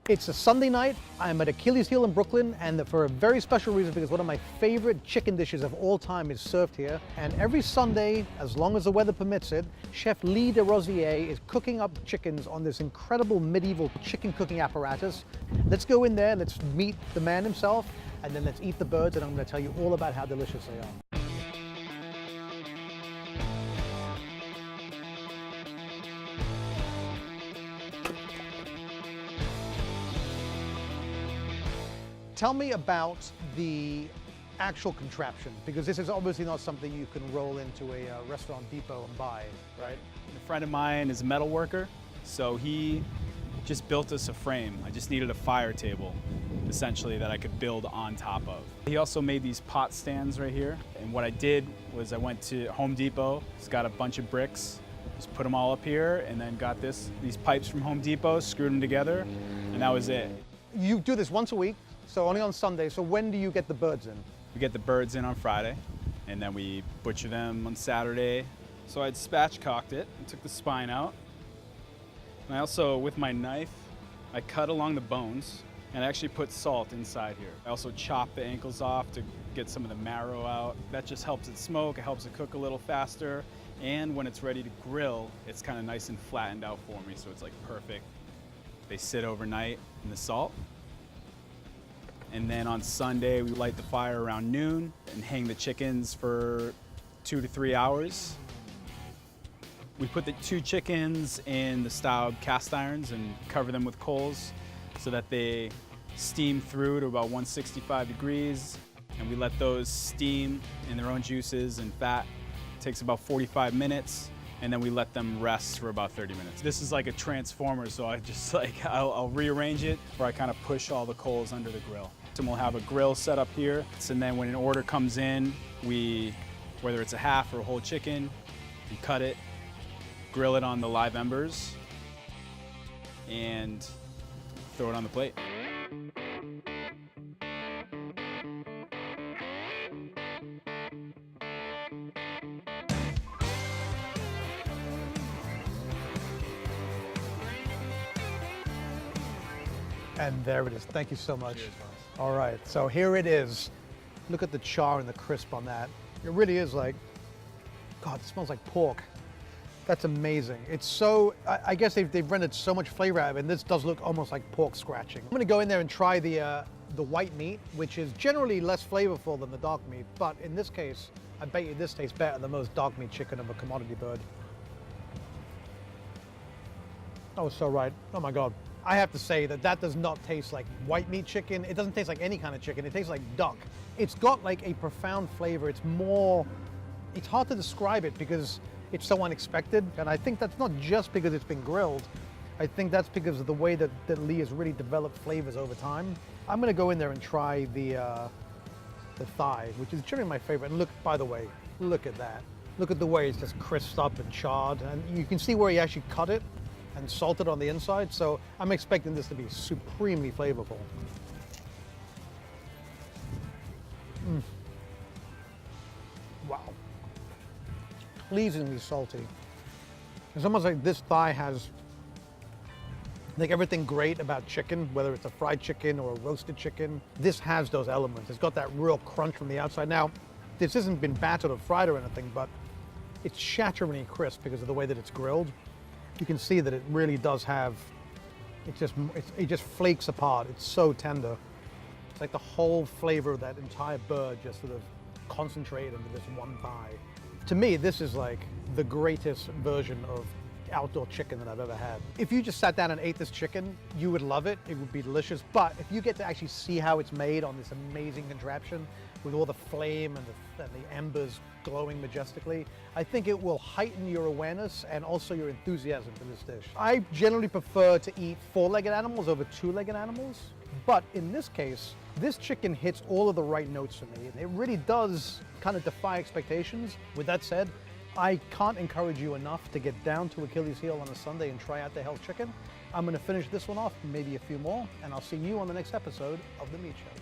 It's a Sunday night. I'm at Achilles Heel in Brooklyn, and for a very special reason, because one of my favorite chicken dishes of all time is served here. And every Sunday, as long as the weather permits it, Chef Lee de Rosier is cooking up chickens on this incredible medieval chicken cooking apparatus. Let's go in there, let's meet the man himself, and then let's eat the birds, and I'm going to tell you all about how delicious they are. Tell me about the actual contraption, because this is obviously not something you can roll into a restaurant depot and buy, right? A friend of mine is a metal worker, so he just built us a frame. I just needed a fire table, essentially, that I could build on top of. He also made these pot stands right here, and what I did was I went to Home Depot, it's got a bunch of bricks, just put them all up here, and then got these pipes from Home Depot, screwed them together, and that was it. You do this once a week? So only on Sunday. So when do you get the birds in? We get the birds in on Friday, and then we butcher them on Saturday. So I'd spatchcocked it and took the spine out. And I also, with my knife, I cut along the bones, and I actually put salt inside here. I also chop the ankles off to get some of the marrow out. That just helps it smoke, it helps it cook a little faster, and when it's ready to grill, it's kind of nice and flattened out for me, so it's like perfect. They sit overnight in the salt. And then on Sunday, we light the fire around noon and hang the chickens for 2 to 3 hours. We put the 2 chickens in the styled cast irons and cover them with coals so that they steam through to about 165 degrees. And we let those steam in their own juices and fat. It takes about 45 minutes. And then we let them rest for about 30 minutes. This is like a transformer, so I just I'll rearrange it, or I kind of push all the coals under the grill. And we'll have a grill set up here, and then when an order comes in, whether it's a half or a whole chicken, we cut it, grill it on the live embers, and throw it on the plate. And there it is. Thank you so much. Cheers, all right, so here it is. Look at the char and the crisp on that. It really is like, God, it smells like pork. That's amazing. It's so, I guess they've rendered so much flavor out of it, and this does look almost like pork scratching. I'm gonna go in there and try the white meat, which is generally less flavorful than the dark meat, but in this case, I bet you this tastes better than most dark meat chicken of a commodity bird. I was so right. Oh my God. I have to say that does not taste like white meat chicken. It doesn't taste like any kind of chicken. It tastes like duck. It's got like a profound flavor. It's hard to describe it because it's so unexpected. And I think that's not just because it's been grilled. I think that's because of the way that Lee has really developed flavors over time. I'm gonna go in there and try the thigh, which is generally my favorite. And look, by the way, look at that. Look at the way it's just crisped up and charred. And you can see where he actually cut it and salted on the inside, so I'm expecting this to be supremely flavorful. Wow. Pleasingly salty. It's almost like this thigh has like everything great about chicken, whether it's a fried chicken or a roasted chicken. This has those elements. It's got that real crunch from the outside. Now, this hasn't been battered or fried or anything, but it's shatteringly crisp because of the way that it's grilled. You can see that it really does have, it just flakes apart. It's so tender. It's like the whole flavor of that entire bird just sort of concentrated into this one thigh. To me, this is like the greatest version of outdoor chicken that I've ever had. If you just sat down and ate this chicken, you would love it. It would be delicious. But if you get to actually see how it's made on this amazing contraption with all the flame and the embers glowing majestically, I think it will heighten your awareness and also your enthusiasm for this dish. I generally prefer to eat 4-legged animals over 2-legged animals, but in this case, this chicken hits all of the right notes for me. It really does kind of defy expectations. With that said, I can't encourage you enough to get down to Achilles Heel on a Sunday and try out the hell chicken. I'm gonna finish this one off, maybe a few more, and I'll see you on the next episode of The Meat Show.